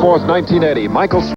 4th, 1980. Michael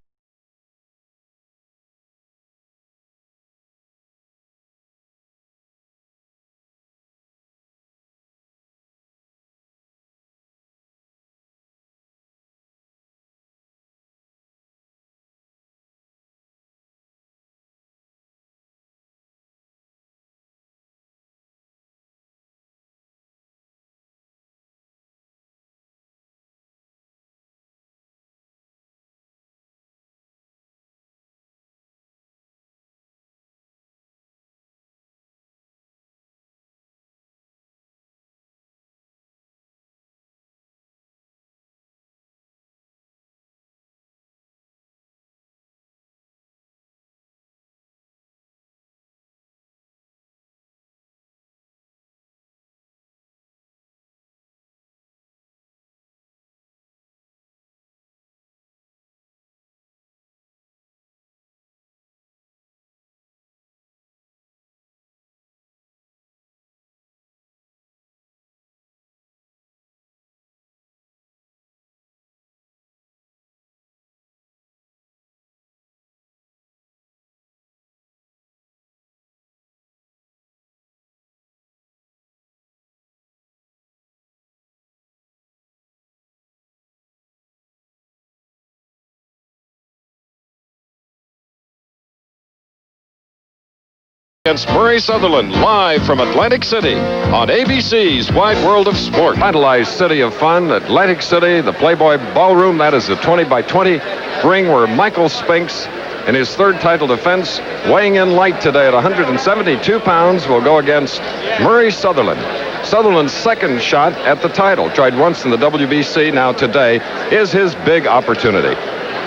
against Murray Sutherland, live from Atlantic City on ABC's Wide World of Sport. Vandalized City of Fun, Atlantic City, the Playboy Ballroom. That is a 20-by-20 ring where Michael Spinks, in his third title defense, weighing in light today at 172 pounds, will go against Murray Sutherland. Sutherland's second shot at the title. Tried once in the WBC, now today is his big opportunity.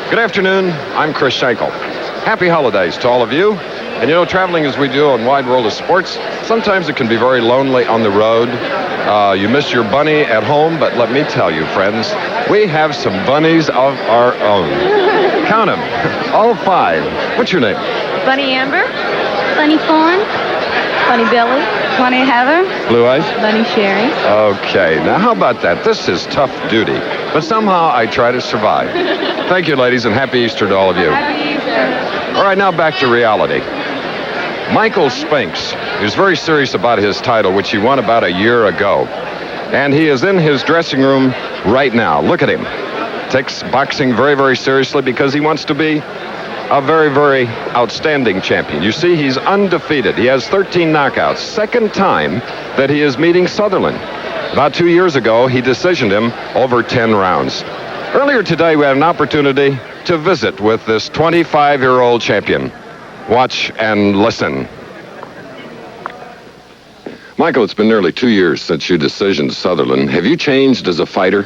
Good afternoon, I'm Chris Schenkel. Happy holidays to all of you. And you know, traveling as we do on Wide World of Sports, sometimes it can be very lonely on the road. You miss your bunny at home, but let me tell you, friends, we have some bunnies of our own. Count them, all 5. What's your name? Bunny Amber. Bunny Fawn. Bunny Billy. Bunny Heather. Blue Eyes? Bunny Sherry. Okay, now how about that? This is tough duty, but somehow I try to survive. Thank you, ladies, and happy Easter to all of you. Happy Easter. All right, now back to reality. Michael Spinks is very serious about his title, which he won about a year ago. And he is in his dressing room right now. Look at him. Takes boxing very, very seriously because he wants to be a very, very outstanding champion. You see, he's undefeated. He has 13 knockouts. Second time that he is meeting Sutherland. About 2 years ago, he decisioned him over 10 rounds. Earlier today, we had an opportunity to visit with this 25-year-old champion. Watch and listen. Michael, it's been nearly 2 years since you decisioned Sutherland. Have you changed as a fighter?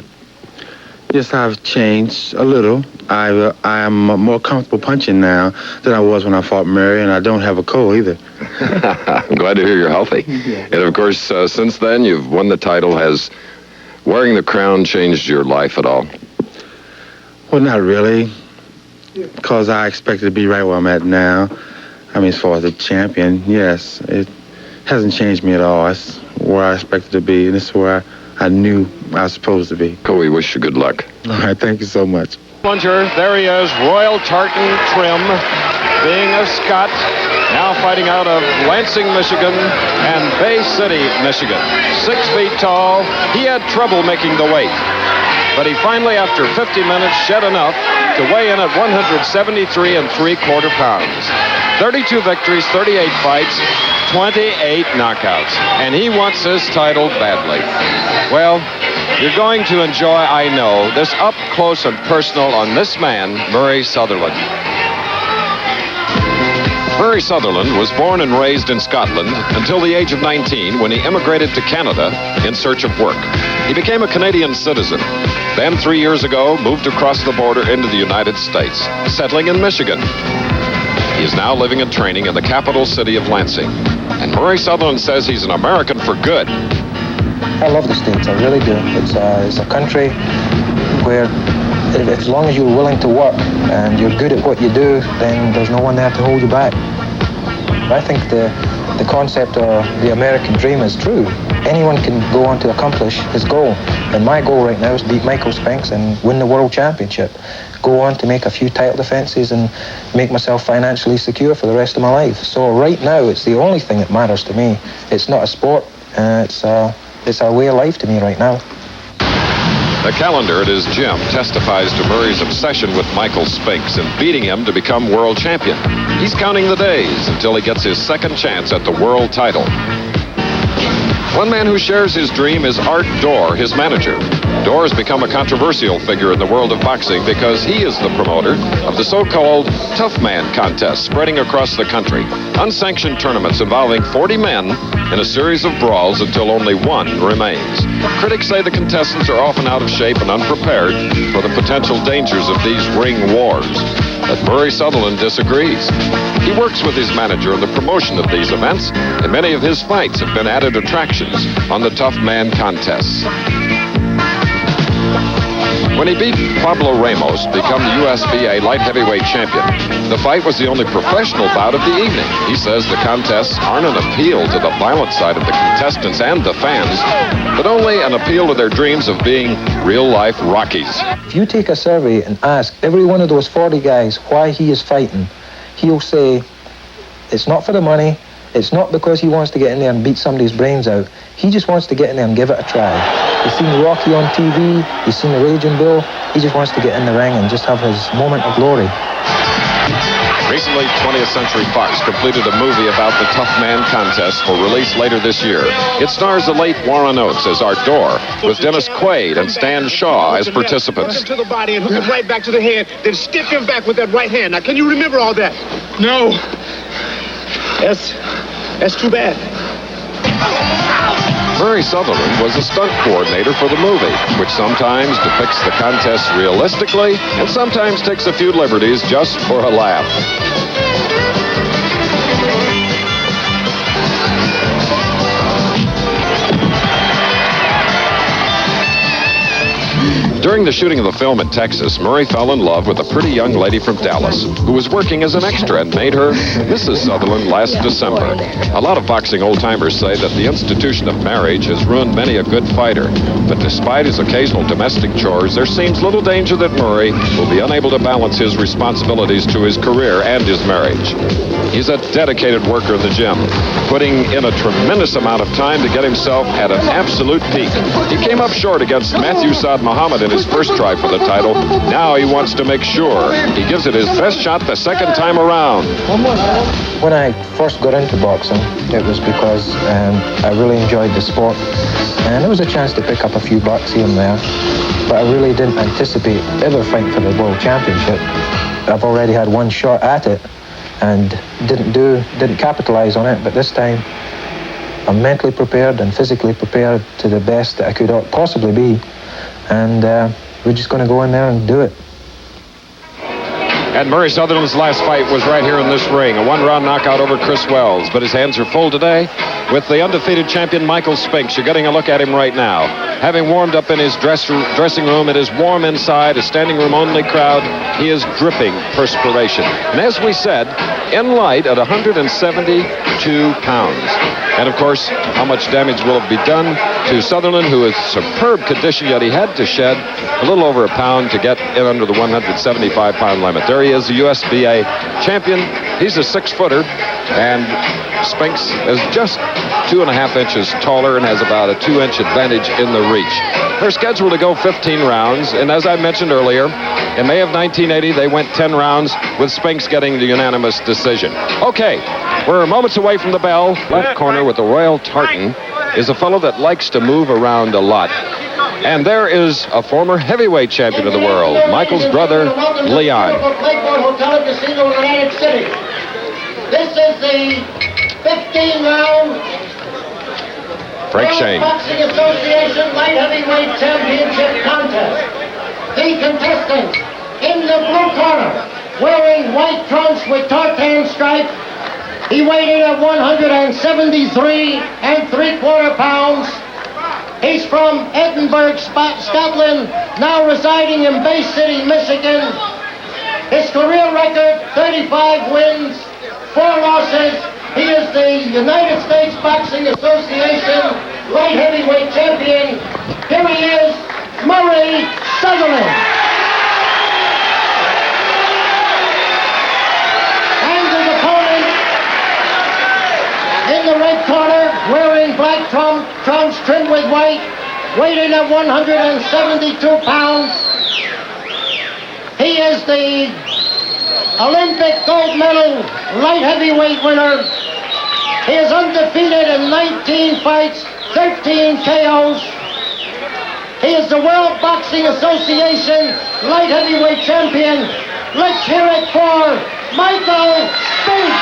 Yes, I've changed a little. I am more comfortable punching now than I was when I fought Murray, and I don't have a cold either. I'm glad to hear you're healthy. Yeah. And of course, since then, you've won the title. Has wearing the crown changed your life at all? Well, not really, because I expected to be right where I'm at now. I mean, as far as the champion, yes, it hasn't changed me at all. It's where I expected to be, and it's where I knew I was supposed to be. We wish you good luck. All right, thank you so much. Plunger, there he is, Royal Tartan trim, being a Scot, now fighting out of Lansing, Michigan, and Bay City, Michigan. 6 feet tall. He had trouble making the weight, but he finally, after 50 minutes, shed enough to weigh in at 173 3/4 pounds. 32 victories, 38 fights, 28 knockouts, and he wants his title badly. Well, you're going to enjoy, I know, this up close and personal on this man, Murray Sutherland. Murray Sutherland was born and raised in Scotland until the age of 19 when he immigrated to Canada in search of work. He became a Canadian citizen. Then 3 years ago, moved across the border into the United States, settling in Michigan. He is now living and training in the capital city of Lansing. And Murray Sutherland says he's an American for good. I love the States, I really do. It's a country where as long as you're willing to work and you're good at what you do, then there's no one there to hold you back. I think the concept of the American dream is true. Anyone can go on to accomplish his goal. And my goal right now is to beat Michael Spinks and win the world championship. go on to make a few title defenses and make myself financially secure for the rest of my life. So right now, it's the only thing that matters to me. It's not a sport, it's a way of life to me right now. The calendar at his gym testifies to Murray's obsession with Michael Spinks and beating him to become world champion. He's counting the days until he gets his second chance at the world title. One man who shares his dream is Art Dorr, his manager. Dorr has become a controversial figure in the world of boxing because he is the promoter of the so-called Tough Man contest spreading across the country. Unsanctioned tournaments involving 40 men in a series of brawls until only one remains. Critics say the contestants are often out of shape and unprepared for the potential dangers of these ring wars. But Murray Sutherland disagrees. He works with his manager in the promotion of these events, and many of his fights have been added attractions on the Tough Man contests. When he beat Pablo Ramos to become the U.S.B.A. light heavyweight champion, the fight was the only professional bout of the evening. He says the contests aren't an appeal to the violent side of the contestants and the fans, but only an appeal to their dreams of being real-life Rockies. If you take a survey and ask every one of those 40 guys why he is fighting, he'll say, it's not for the money, it's not because he wants to get in there and beat somebody's brains out. He just wants to get in there and give it a try. He's seen Rocky on TV, he's seen the Raging Bull, he just wants to get in the ring and just have his moment of glory. Recently, 20th Century Fox completed a movie about the Tough Man contest for release later this year. It stars the late Warren Oates as Art Dorr, with Dennis Quaid and Stan Shaw as participants. Hook him to the body and hook him right back to the head, then stiff him back with that right hand. Now, can you remember all that? No. That's too bad. Murray Sutherland was a stunt coordinator for the movie, which sometimes depicts the contest realistically and sometimes takes a few liberties just for a laugh. During the shooting of the film in Texas, Murray fell in love with a pretty young lady from Dallas who was working as an extra and made her Mrs. Sutherland last December. A lot of boxing old-timers say that the institution of marriage has ruined many a good fighter. But despite his occasional domestic chores, there seems little danger that Murray will be unable to balance his responsibilities to his career and his marriage. He's a dedicated worker in the gym, putting in a tremendous amount of time to get himself at an absolute peak. He came up short against Matthew Saad Muhammad in his first try for the title. Now he wants to make sure he gives it his best shot the second time around. When I first got into boxing, it was because I really enjoyed the sport, and it was a chance to pick up a few bucks here and there, but I really didn't anticipate ever fighting for the World Championship. I've already had one shot at it and didn't capitalize on it, but this time I'm mentally prepared and physically prepared to the best that I could possibly be, and we're just going to go in there and do it. And Murray Sutherland's last fight was right here in this ring, a one-round knockout over Chris Wells. But his hands are full today with the undefeated champion Michael Spinks. You're getting a look at him right now. Having warmed up in his dressing room, it is warm inside, a standing room only crowd. He is dripping perspiration. And as we said, in light at 172 pounds. And of course, how much damage will it be done to Sutherland, who is superb condition, yet he had to shed a little over a pound to get in under the 175-pound limit. There he is, the USBA champion. He's a 6-footer, and Spinks is just 2.5 inches taller and has about a 2-inch advantage in the reach. They're scheduled to go 15 rounds, and as I mentioned earlier, in May of 1980, they went 10 rounds, with Spinks getting the unanimous decision. Okay, we're moments away from the bell. Left corner with the Royal Tartan is a fellow that likes to move around a lot. And there is a former heavyweight champion of the world, Michael's brother, Leon. This is the 15-round Frank Shane. Boxing Association Light Heavyweight Championship contest. The contestant in the blue corner, wearing white trunks with tartan stripe. He weighed in at 173 3/4 pounds. He's from Edinburgh, Scotland, now residing in Bay City, Michigan. His career record, 35 wins, 4 losses. He is the United States Boxing Association light heavyweight champion. Here he is, Murray Sutherland. black trunks trimmed with white, weighing at 172 pounds. He is the Olympic gold medal light heavyweight winner. He is undefeated in 19 fights, 13 KOs. He is the World Boxing Association light heavyweight champion. Let's hear it for Michael Spinks.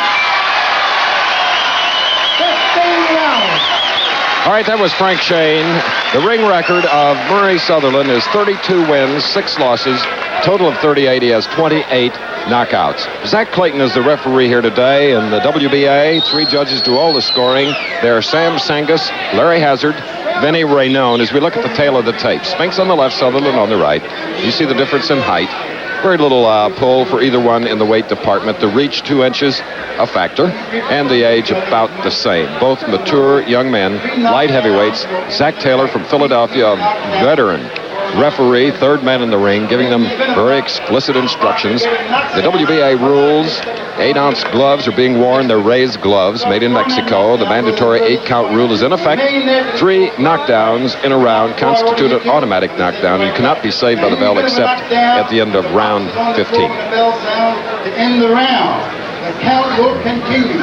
15 rounds. All right, that was Frank Shane. The ring record of Murray Sutherland is 32 wins, 6 losses, total of 38. He has 28 knockouts. Zach Clayton is the referee here today, and the WBA, 3 judges do all the scoring. They're Sam Sangus, Larry Hazard, Vinny Raynone. As we look at the tail of the tape, Spinks on the left, Sutherland on the right. You see the difference in height. Very little pull for either one in the weight department. The reach, 2 inches, a factor, and the age about the same. Both mature young men, light heavyweights. Zach Taylor from Philadelphia, a veteran referee, 3rd man in the ring, giving them very explicit instructions. The WBA rules, 8-ounce gloves are being worn. They're raised gloves made in Mexico. The mandatory 8-count rule is in effect. 3 knockdowns in a round constitute an automatic knockdown. You cannot be saved by the bell except at the end of round 15. To end the round. The count will continue.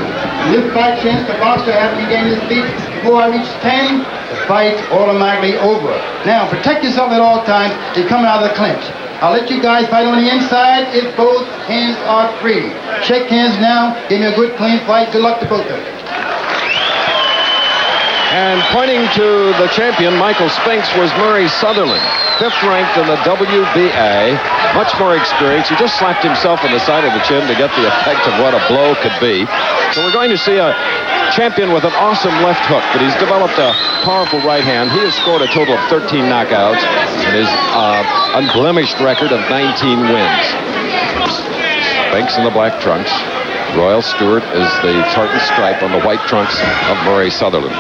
If by chance the boxer happens to gain his feet before I reach 10, the fight's automatically over. Now, protect yourself at all times. You're coming out of the clinch. I'll let you guys fight on the inside if both hands are free. Shake hands now. Give me a good, clean fight. Good luck to both of you. And pointing to the champion, Michael Spinks, was Murray Sutherland, 5th ranked in the WBA. Much more experience. He just slapped himself on the side of the chin to get the effect of what a blow could be. So we're going to see a champion with an awesome left hook, but he's developed a powerful right hand. He has scored a total of 13 knockouts and his unblemished record of 19 wins. Spinks in the black trunks. Royal Stewart is the tartan stripe on the white trunks of Murray Sutherland.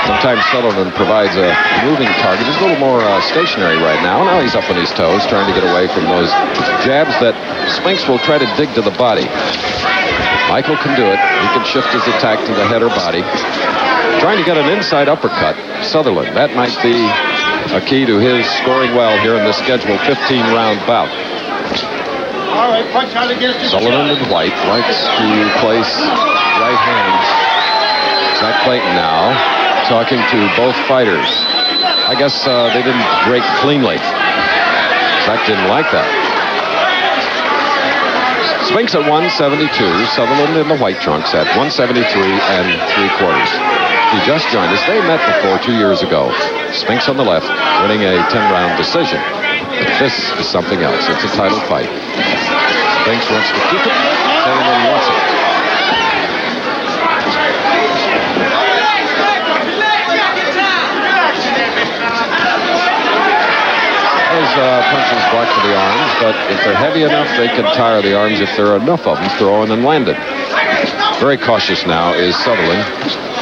Sometimes Sutherland provides a moving target. He's a little more stationary right now. Now he's up on his toes, trying to get away from those jabs that Spinks will try to dig to the body. Michael can do it. He can shift his attack to the head or body. Trying to get an inside uppercut. Sutherland, that might be a key to his scoring well here in this scheduled 15-round bout. All right, punch out against the Sutherland in white likes to place right hands. Zach Clayton now talking to both fighters. I guess they didn't break cleanly. Zach didn't like that. Spinks at 172, Sutherland in the white trunks at 173 and 3/4. He just joined us. They met before 2 years ago. Spinks on the left, winning a 10-round decision. But this is something else. It's a title fight. Spinks wants to keep it. Sutherland wants it. Those punches block to the arms, but if they're heavy enough, they can tire the arms if there are enough of them thrown and landed. Very cautious now is Sutherland,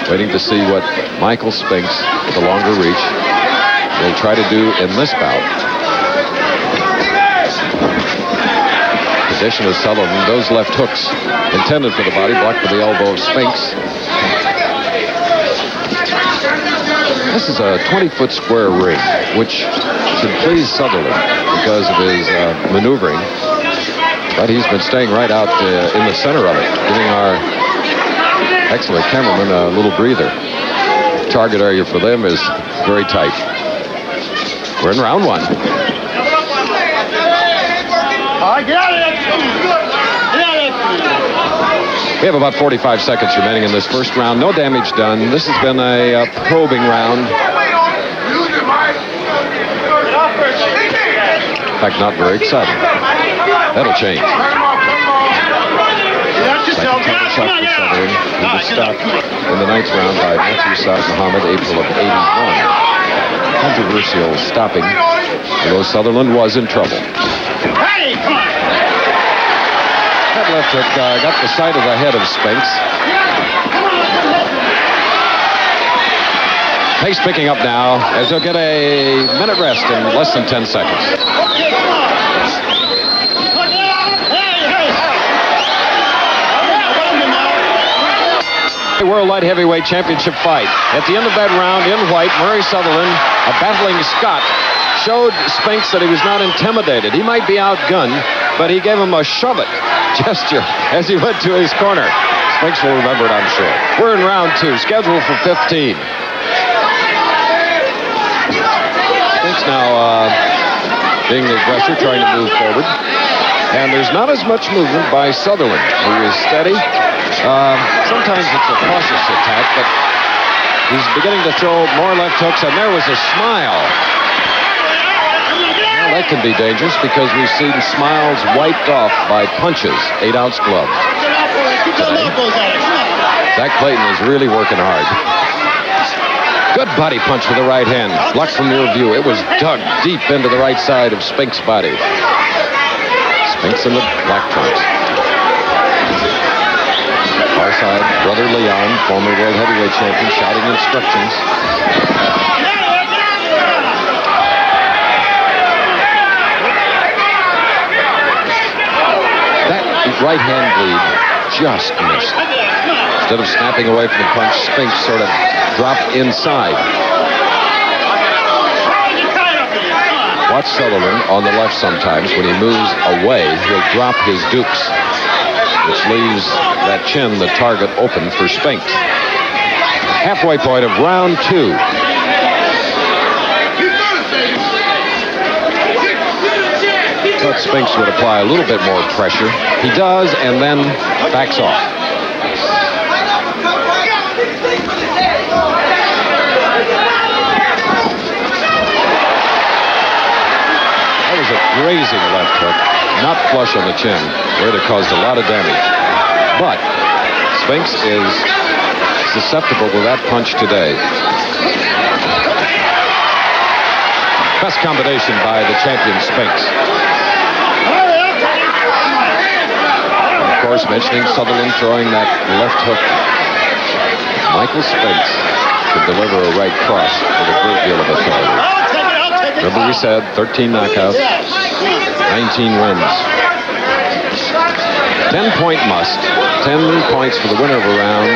waiting to see what Michael Spinks, with a longer reach, will try to do in this bout. Position of Sutherland, those left hooks intended for the body, blocked by the elbow of Spinks. This is a 20-foot square ring, which should please Sutherland because of his maneuvering. But he's been staying right out in the center of it, giving our excellent cameraman a little breather. Target area for them is very tight. We're in round 1. We have about 45 seconds remaining in this first round. No damage done. This has been a probing round. In fact, not very exciting. That'll change. Second title shot for Sutherland. He was stopped in the 9th round by Matthew Saad Muhammad, April of 81. Controversial stopping, although Sutherland was in trouble. That left hook got the side of the head of Spinks. Pace picking up now as he'll get a minute rest in less than 10 seconds. World Light Heavyweight Championship fight. At the end of that round, in white, Murray Sutherland, a battling Scot, showed Spinks that he was not intimidated. He might be outgunned, but he gave him a shove-it gesture as he went to his corner. Spinks will remember it, I'm sure. We're in round 2, scheduled for 15. Spinks now being the aggressor, trying to move forward. And there's not as much movement by Sutherland, who is steady. Sometimes it's a cautious attack, but he's beginning to throw more left hooks, and there was a smile. Well, that can be dangerous because we've seen smiles wiped off by punches, 8-ounce gloves. Today, Zach Clayton is really working hard. Good body punch with the right hand. Blocked from your view. It was dug deep into the right side of Spinks' body. Spinks in the black trunks. Far side, brother Leon, former world heavyweight champion, shouting instructions. That right hand bleed just missed. Instead of snapping away from the punch, Spinks sort of dropped inside. Watch Sutherland on the left sometimes. When he moves away, he'll drop his dukes, which leaves that chin, the target, open for Spinks. Halfway point of round 2. Thought Spinks would apply a little bit more pressure. He does, and then backs off. That was a grazing left hook, not flush on the chin, where it caused a lot of damage. But Spinks is susceptible to that punch today. Best combination by the champion Spinks. Of course, mentioning Sutherland throwing that left hook, Michael Spinks could deliver a right cross with a great deal of authority. Remember we said 13 knockouts, 19 wins. 10-point must. 10 points for the winner of a round.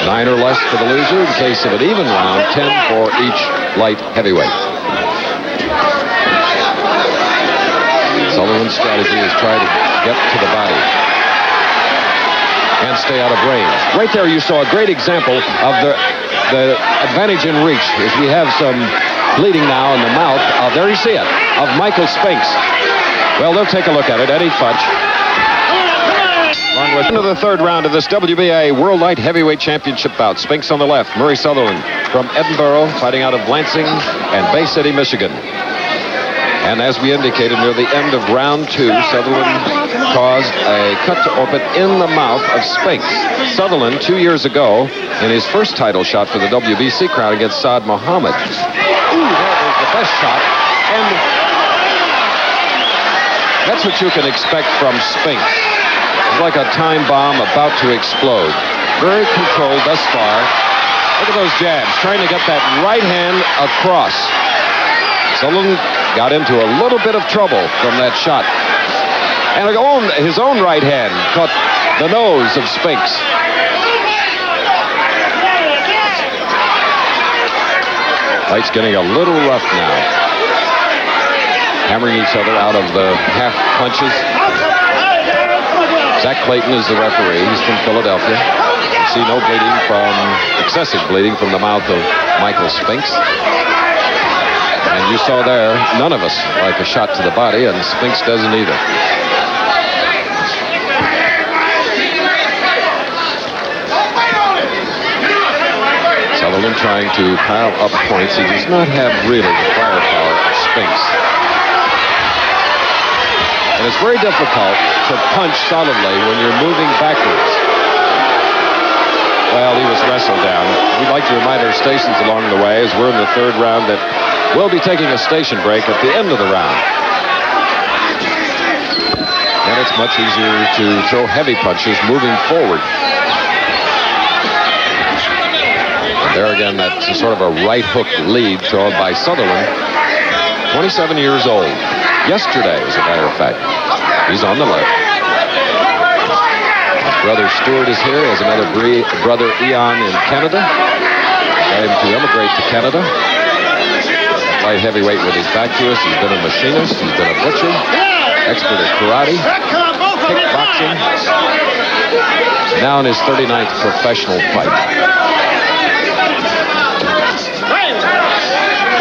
9 or less for the loser. In case of an even round, 10 for each light heavyweight. Sutherland's strategy is try to get to the body and stay out of range. Right there you saw a great example of the advantage in reach as we have some bleeding now in the mouth. There you see it, of Michael Spinks. Well, they'll take a look at it. Eddie Futch. Into the third round of this WBA World Light Heavyweight Championship bout. Spinks on the left, Murray Sutherland from Edinburgh, fighting out of Lansing and Bay City, Michigan. And as we indicated, near the end of round 2, Sutherland caused a cut to open in the mouth of Spinks. Sutherland, 2 years ago, in his first title shot for the WBC crown against Saad Mohammed. That was the best shot, and that's what you can expect from Spinks. It's like a time bomb about to explode. Very controlled thus far. Look at those jabs, trying to get that right hand across. Sutherland got into a little bit of trouble from that shot. And his own right hand caught the nose of Spinks. Fight's getting a little rough now. Hammering each other out of the half punches. Zach Clayton is the referee. He's from Philadelphia. You see no bleeding excessive bleeding from the mouth of Michael Spinks. And you saw there, none of us like a shot to the body, and Spinks doesn't either. Sutherland trying to pile up points. He does not have really the firepower of Spinks. And it's very difficult to punch solidly when you're moving backwards. Well, he was wrestled down. We'd like to remind our stations along the way as we're in the third round that we'll be taking a station break at the end of the round. And it's much easier to throw heavy punches moving forward. And there again, that's sort of a right hook lead thrown by Sutherland. 27 years old. Yesterday, as a matter of fact. He's on the left. Brother Stuart is here. He has another brother Eon in Canada. Got him to immigrate to Canada. Light heavyweight with his back to us. He's been a machinist. He's been a butcher. Expert at karate. Kickboxing. Now in his 39th professional fight.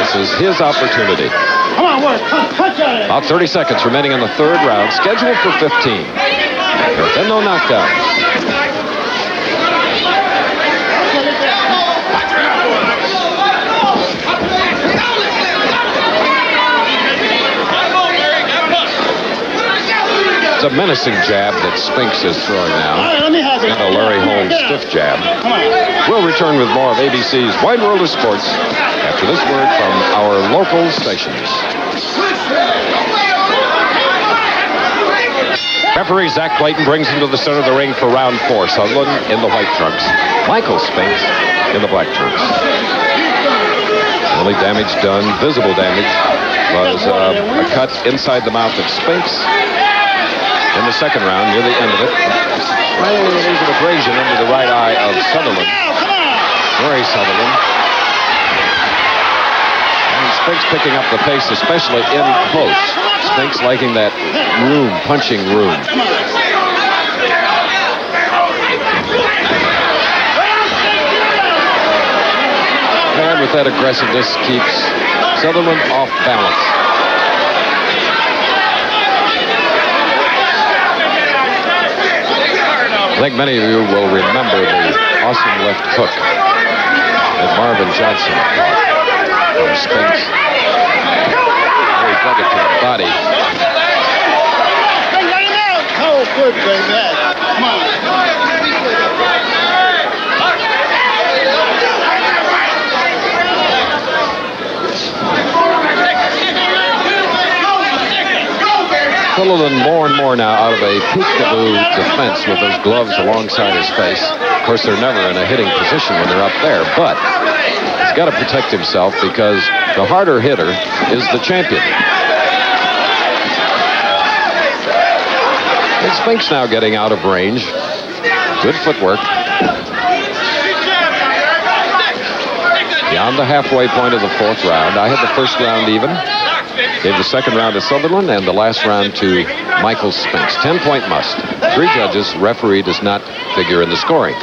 This is his opportunity. Come on, work. Punch at it. About 30 seconds remaining in the third round. Scheduled for 15. There have been no knockdowns. It's a menacing jab that Spinks is throwing now. And a Larry Holmes stiff jab. We'll return with more of ABC's Wide World of Sports after this word from our local stations. Referee Zach Clayton brings him to the center of the ring for round 4. Sutherland in the white trunks. Michael Spinks in the black trunks. The only damage done, visible damage, was a cut inside the mouth of Spinks in the second round, near the end of it. There's an abrasion under the right eye of Sutherland. Murray Sutherland. And Spinks picking up the pace, especially in close. Spinks liking that room, punching room. And with that aggressiveness keeps Sutherland off balance. I think many of you will remember the awesome left hook that Marvin Johnson caught from Spinks. He dug it to the body. Oh, good, baby. Come on. Sutherland more and more now out of a peekaboo defense with those gloves alongside his face. Of course, they're never in a hitting position when they're up there, but he's got to protect himself because the harder hitter is the champion. And Spinks now getting out of range. Good footwork. Beyond the halfway point of the fourth round. I had the first round even. Gave the second round to Sutherland and the last round to Michael Spinks. 10-point must. 3 judges. Referee does not figure in the scoring.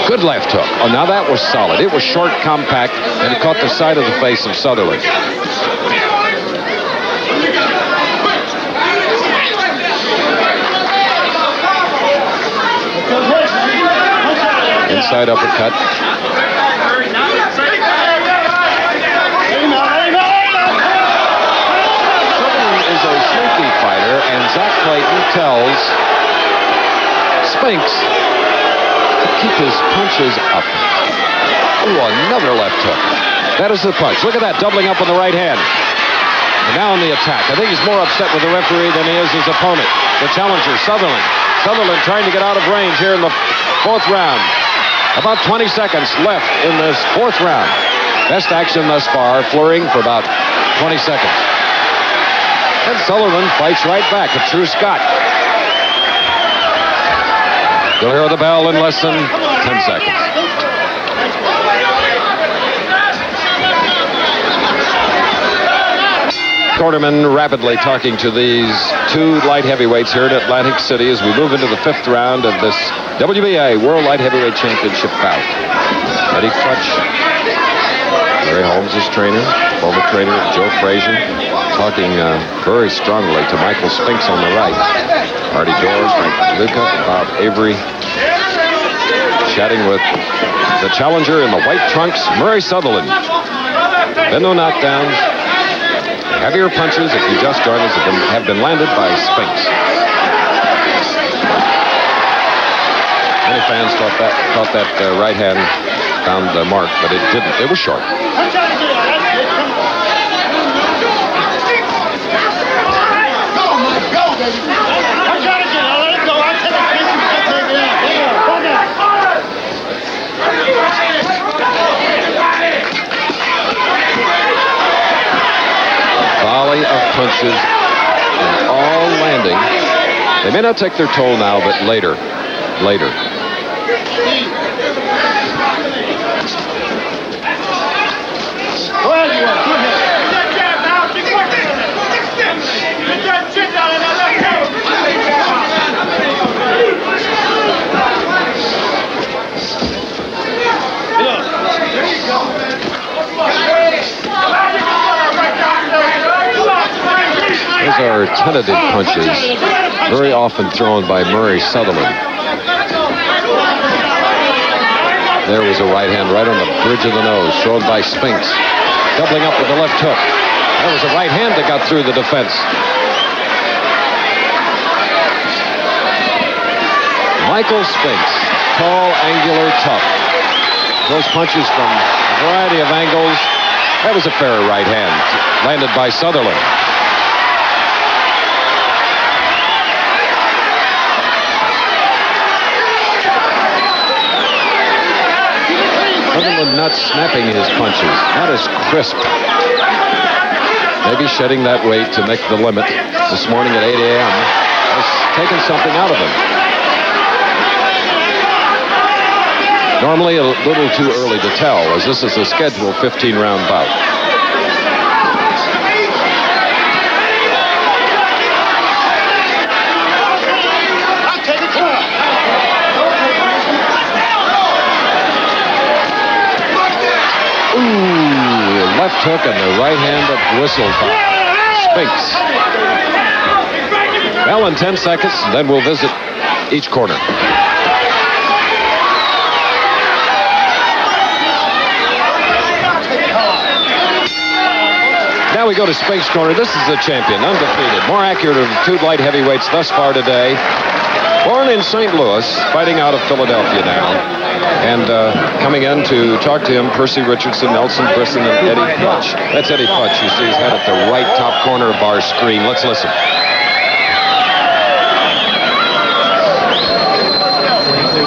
Good left hook. Oh, now that was solid. It was short, compact, and it caught the side of the face of Sutherland. Inside uppercut. Fighter, and Zach Clayton tells Spinks to keep his punches up. Oh, another left hook. That is the punch. Look at that, doubling up on the right hand. And now on the attack. I think he's more upset with the referee than he is his opponent. The challenger, Sutherland. Sutherland trying to get out of range here in the fourth round. About 20 seconds left in this fourth round. Best action thus far, flurrying for about 20 seconds. And Sutherland fights right back. A true Scot. You'll hear the bell in less than 10 seconds. Quarterman rapidly talking to these 2 light heavyweights here at Atlantic City as we move into the 5th round of this WBA World Light Heavyweight Championship bout. Eddie Crutch, Larry Holmes' trainer, former trainer Joe Frazier, talking very strongly to Michael Spinks on the right. Artie Dorr, Frank Luca, and Bob Avery chatting with the challenger in the white trunks, Murray Sutherland. Been no knockdowns. Heavier punches, if you just joined us, have been landed by Spinks. Many fans thought that right hand found the mark, but it didn't. It was short. Volley of punches, and all landing. They may not take their toll now, but later. Those are tentative punches, very often thrown by Murray Sutherland. There was a right hand right on the bridge of the nose, thrown by Spinks. Doubling up with the left hook. There was a right hand that got through the defense. Michael Spinks, tall, angular, tough. Those punches from a variety of angles. That was a fair right hand, landed by Sutherland. Sutherland not snapping his punches, not as crisp. Maybe shedding that weight to make the limit this morning at 8 a.m. has taken something out of him. Normally a little too early to tell, as this is a scheduled 15-round bout. Ooh, left hook and the right hand that whistled by Spinks. Well, in 10 seconds, then we'll visit each corner. Now we go to Spinks' corner. This is the champion, undefeated, more accurate of the two light heavyweights thus far today. Born in St. Louis, fighting out of Philadelphia now. And coming in to talk to him, Percy Richardson, Nelson Brisson, and Eddie Futch. That's Eddie Futch. You see his head at the right top corner of our screen. Let's listen.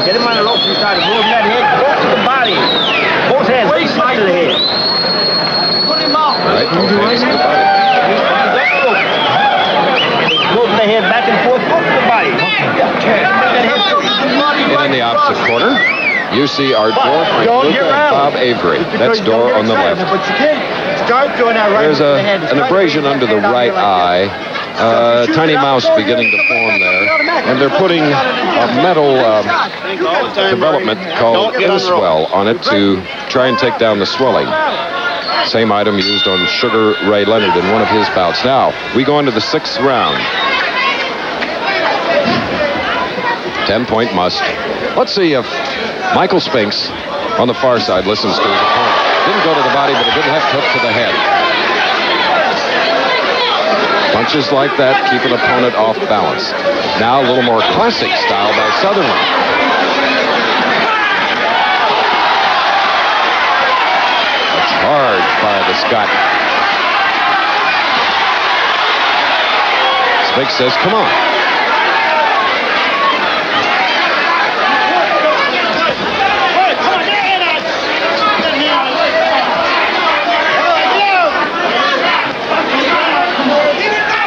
Get him on the ropes and start moving that head close to the body. Both hands, way side of the head. Put him off. Right, both hands to the body. Moving the head back and forth, close to the body. And in the opposite corner, you see our Door, Frank Luca, and Bob Avery. That's Door on the left. There's an abrasion under the right eye. Tiny mouse beginning to form there. And they're putting a metal development called Inswell on it to try and take down the swelling. Same item used on Sugar Ray Leonard in one of his bouts. Now, we go into the 6th round. 10-point must. Let's see if Michael Spinks on the far side listens to his opponent. Didn't go to the body, but a good left hook to the head. Punches like that keep an opponent off balance. Now a little more classic style by Sutherland. A charge by the Scot. Spinks says, come on.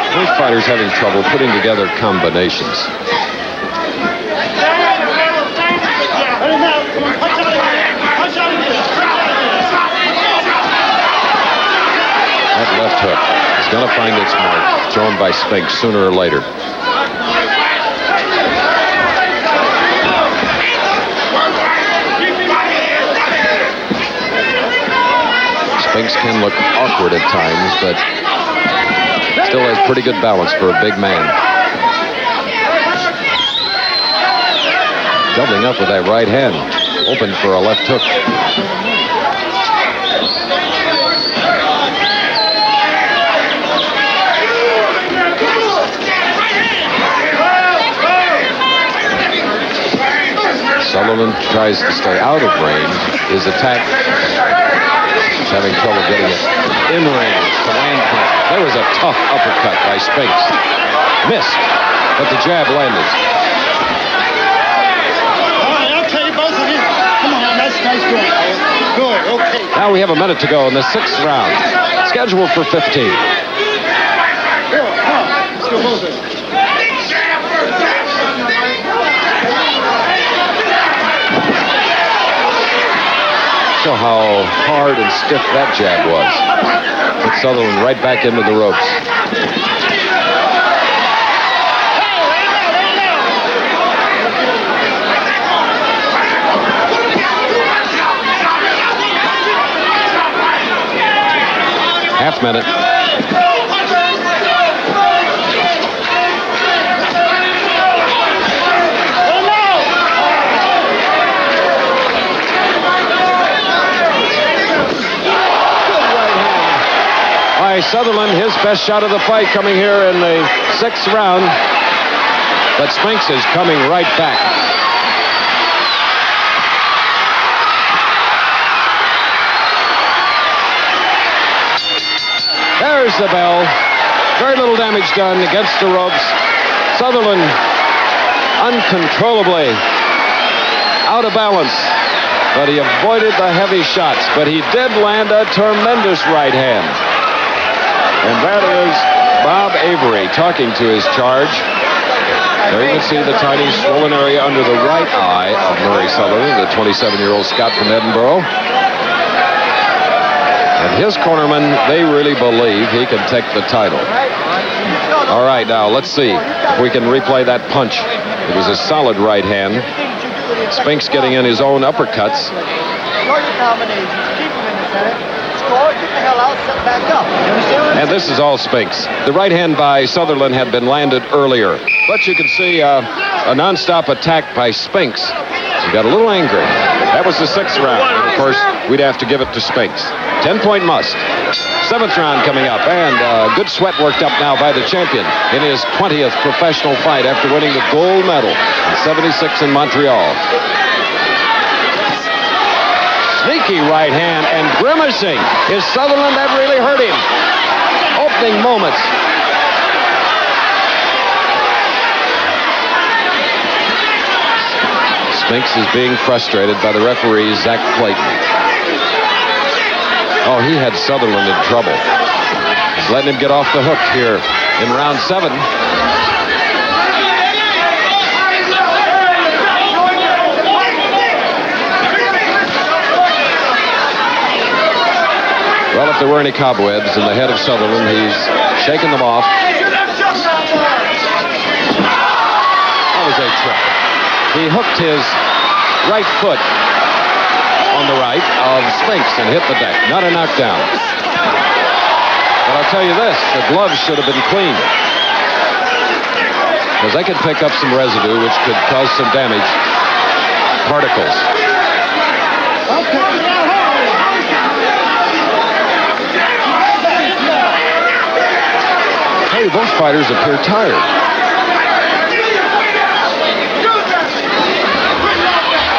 Both fighters having trouble putting together combinations. That left hook is going to find its mark, thrown by Spinks sooner or later. Spinks can look awkward at times, but still has pretty good balance for a big man. Doubling up with that right hand, open for a left hook. Sutherland tries to stay out of range. His attack is having trouble getting it in range to land punches. There was a tough uppercut by Spinks. Missed, but the jab landed. All right, I'll tell you both of you. Come on, that's nice going. Good, okay. Now we have a minute to go in the 6th round. Scheduled for 15. Come on, let's go both of you. how hard and stiff that jab was. Put Sutherland right back into the ropes. Half minute. By Sutherland, his best shot of the fight coming here in the 6th round. But Spinks is coming right back. There's the bell. Very little damage done against the ropes. Sutherland uncontrollably out of balance. But he avoided the heavy shots. But he did land a tremendous right hand. And that is Bob Avery talking to his charge. There you can see the tiny swollen area under the right eye of Murray Sutherland, the 27-year-old Scot from Edinburgh. And his cornermen, they really believe he can take the title. All right, now let's see if we can replay that punch. It was a solid right hand. Spinks getting in his own uppercuts. And this is all Spinks. The right hand by Sutherland had been landed earlier. But you can see a nonstop attack by Spinks. He got a little angry. That was the 6th round. And of course, we'd have to give it to Spinks. 10-point must. 7th round coming up. And good sweat worked up now by the champion in his 20th professional fight after winning the gold medal in '76 in Montreal. Sneaky right hand and grimacing. Is Sutherland that really hurt him? Opening moments. Spinks is being frustrated by the referee, Zach Clayton. Oh, he had Sutherland in trouble. He's letting him get off the hook here in round 7. Well, if there were any cobwebs in the head of Sutherland, he's shaking them off. That was a trick. He hooked his right foot on the right of Spinks and hit the deck. Not a knockdown. But I'll tell you this, the gloves should have been clean. Because they could pick up some residue, which could cause some damage. Particles. Hey, both fighters appear tired.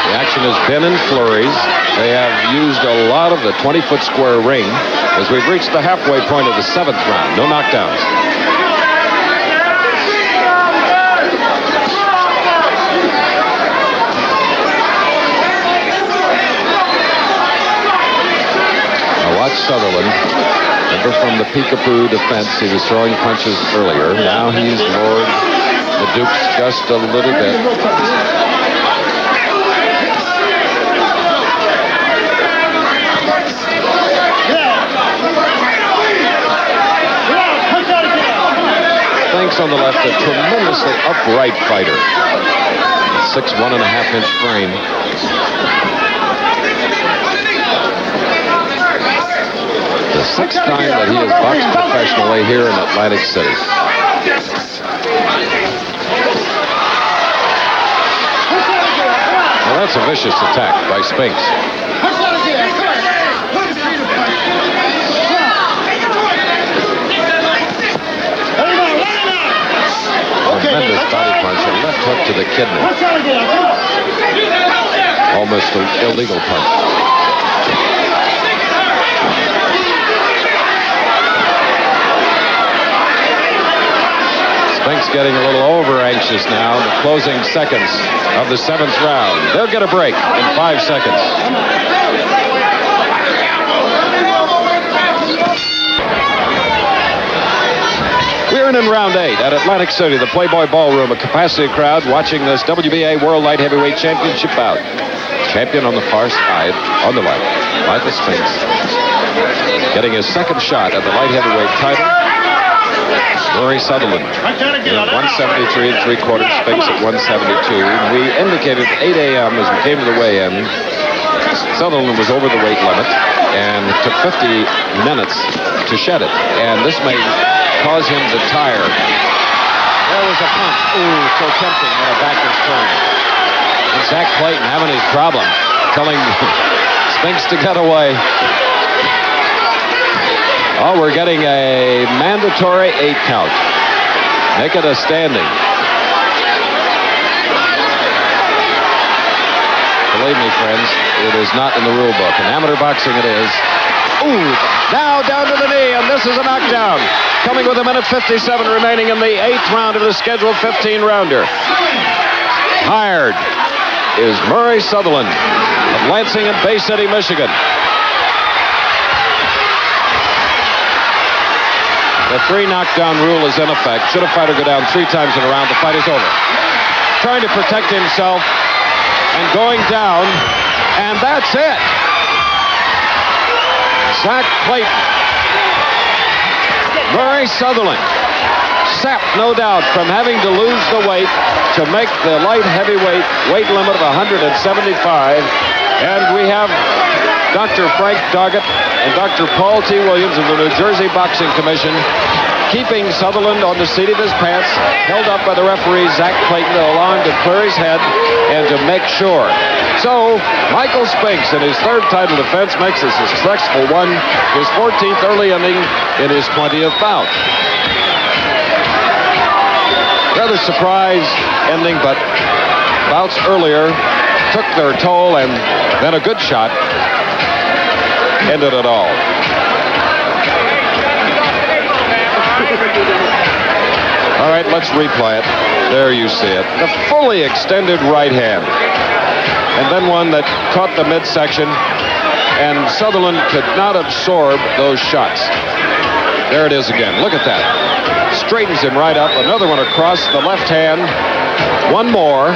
The action has been in flurries. They have used a lot of the 20-foot square ring as we've reached the halfway point of the 7th round. No knockdowns. Now watch Sutherland. Remember from the peekaboo defense, he was throwing punches earlier. Now he's lowered the dukes just a little bit. Spinks on the left, a tremendously upright fighter. 6'1.5" frame. The 6th time that he has boxed professionally here in Atlantic City. Well, that's a vicious attack by Spinks. Tremendous body punch, a left hook to the kidney. Almost an illegal punch. Spinks getting a little over anxious now. The closing seconds of the 7th round. They'll get a break in 5 seconds. We're in round 8 at Atlantic City, the Playboy Ballroom, a capacity crowd watching this WBA World Light Heavyweight Championship bout. Champion on the far side, on the left. Michael Spinks getting his second shot at the light heavyweight title. Murray Sutherland at 173 3/4, Spinks at 172. We indicated 8 a.m. as we came to the weigh-in. Sutherland was over the weight limit and took 50 minutes to shed it. And this may cause him to tire. There was a punch. Ooh, so tempting when a backwards turn. And Zach Clayton having his problem, telling Spinks to get away. Oh, we're getting a mandatory 8 count. Make it a standing. Believe me, friends, it is not in the rule book. In amateur boxing, it is. Ooh, now down to the knee, and this is a knockdown. Coming with 1:57 remaining in the 8th round of the scheduled 15-rounder. Hired is Murray Sutherland of Lansing and Bay City, Michigan. The 3 knockdown rule is in effect. Should a fighter go down 3 times in a round, the fight is over. Trying to protect himself and going down, and that's it. Zach Clayton. Murray Sutherland, sapped, no doubt, from having to lose the weight to make the light heavyweight weight limit of 175. And we have Dr. Frank Doggett and Dr. Paul T. Williams of the New Jersey Boxing Commission keeping Sutherland on the seat of his pants, held up by the referee, Zach Clayton, to allow him to clear his head and to make sure. So, Michael Spinks, in his 3rd title defense, makes a successful one, his 14th early inning in his 20th bout. Rather surprise ending, but bouts earlier took their toll, and then a good shot ended it all. All right, let's replay it. There you see it. The fully extended right hand. And then one that caught the midsection, and Sutherland could not absorb those shots. There it is again. Look at that. Straightens him right up. Another one across the left hand. One more.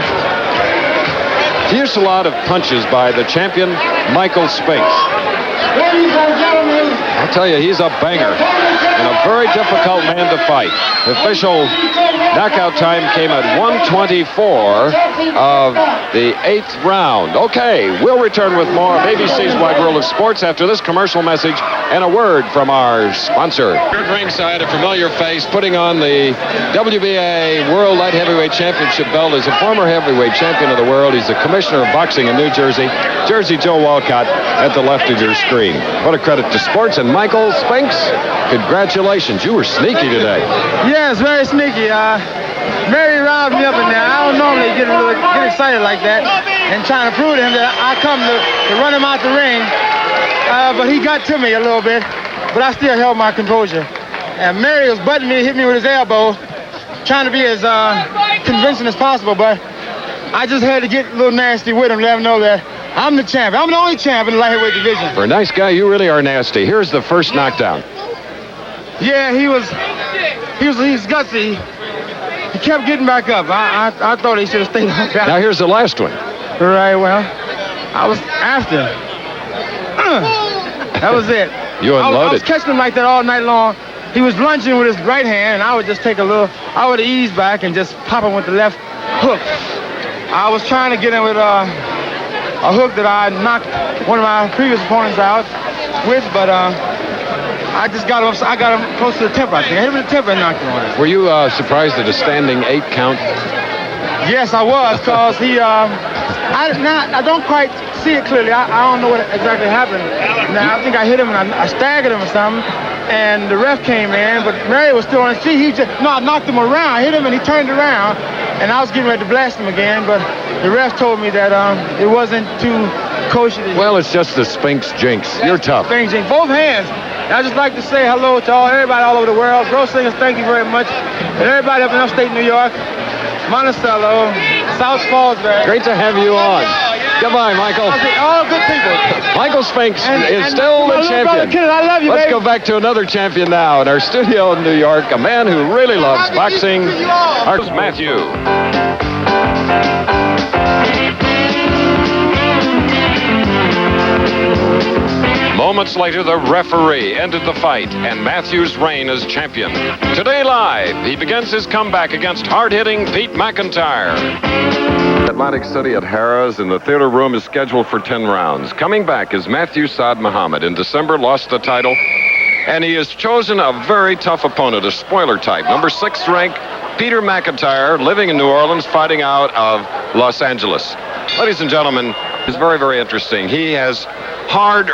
Fusillade of punches by the champion, Michael Spinks. Ladies and gentlemen, I'll tell you, he's a banger and a very difficult man to fight. The official knockout time came at 1:24 of the 8th round. Okay, we'll return with more of ABC's Wide World of Sports after this commercial message and a word from our sponsor. Here at ringside, a familiar face putting on the WBA World Light Heavyweight Championship belt is a former heavyweight champion of the world. He's the commissioner of boxing in New Jersey, Jersey Joe Walcott, at the left of your screen. What a credit to sports. And Michael Spinks, congratulations. You were sneaky today. Yes, very sneaky. Mary riled me up in there. I don't normally get excited like that and trying to prove to him that I come to run him out the ring. But he got to me a little bit, but I still held my composure. And Mary was butting me, hit me with his elbow, trying to be as convincing as possible, but I just had to get a little nasty with him, let him know that I'm the champion. I'm the only champ in the light heavyweight division. For a nice guy, you really are nasty. Here's the first knockdown. Yeah, he was gutsy. He kept getting back up. I thought he should have stayed on that. Now here's the last one. Right, well, I was after. That was it. You unloaded. I was catching him like that all night long. He was lunging with his right hand, and I would just take I would ease back and just pop him with the left hook. I was trying to get him with a hook that I knocked one of my previous opponents out with, but I got him close to the temple, I think. I hit him in the temple and knocked him on it. Were you surprised at a standing 8 count? Yes, I was, because I don't quite see it clearly. I don't know what exactly happened. Now, I think I hit him and I staggered him or something, and the ref came in, but Mary was still on his feet. I knocked him around. I hit him and he turned around, and I was getting ready to blast him again, but the ref told me that it wasn't too kosher. Well, it's just the Spinks jinx. You're tough. Spinks jinx. Both hands. I'd just like to say hello to everybody all over the world. Pro Singers, thank you very much. And everybody up in upstate New York, Monticello, South Fallsburg. Great to have you on. Goodbye, Michael. All good people. Michael Spinks is still the champion. Kenneth, I love you, Let's baby. go back to another champion now in our studio in New York, a man who really loves boxing. Here's Matthew. Moments later, the referee ended the fight, and Matthews' reign as champion. Today live, he begins his comeback against hard-hitting Pete McIntyre. Atlantic City at Harrah's, and the theater room is scheduled for 10 rounds. Coming back is Matthew Saad Muhammad. In December, lost the title, and he has chosen a very tough opponent, a spoiler type. Number 6 rank, Peter McIntyre, living in New Orleans, fighting out of Los Angeles. Ladies and gentlemen, it's very, very interesting. He has hard